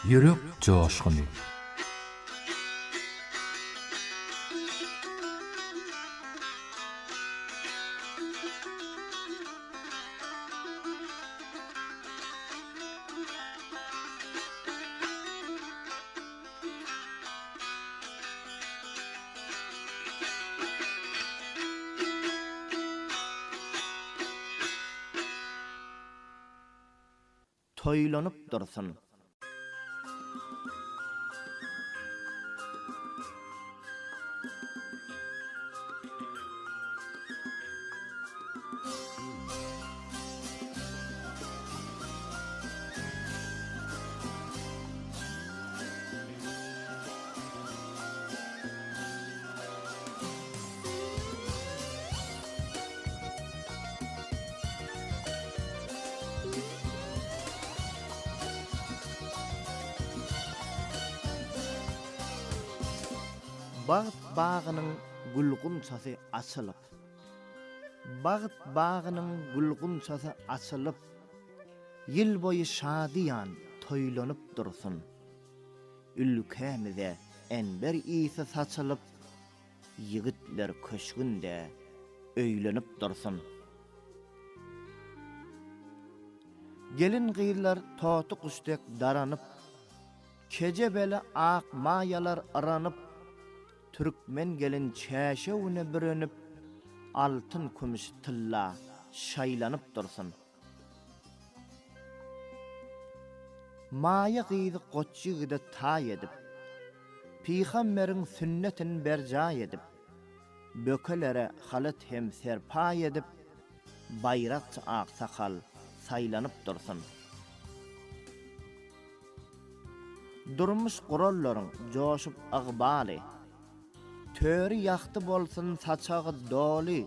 Yürek coşkunu. Toýlanyp dursun. Bağıt bağının gulgun sası açılıp, Bağıt bağının gulgun sası açılıp, Yıl boyu şadiyan toylanyp dursun. Ülkemize enber isi saçılıp, Yigitler köşgünde öýlenip dursun. Gelin gıylar totu kuştek daranyp, Kece bele ak mayalar aranıp, Türkmen gelin çäşewine bürünüp, altın kümüş tylla şaýlanyp dursun. Maýa gyzy goççygyda taý edip, Peýgamberin sünnetin berja edip, Bökelere halat hem serpa edip, Bayrakçy aksakal saýlanyp dursun. Durmuş gurallaryň joşup agbaly, Töri ýakty bolsun saçagy doly,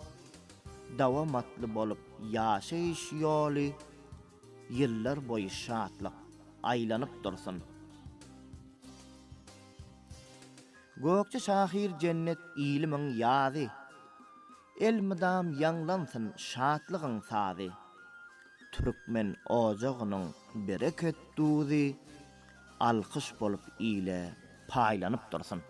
dawamatly bolup ýaşaýyş ýoly, ýyllar boýy şatlyk aýlanyp dursun. Gökçe şahir cennet ilimiň ýazy, elmidam ýanglansyn şatlygyň sazy, Türkmen ojagynyň bereket duzy, alkyş bolup ile paýlanyp dursun.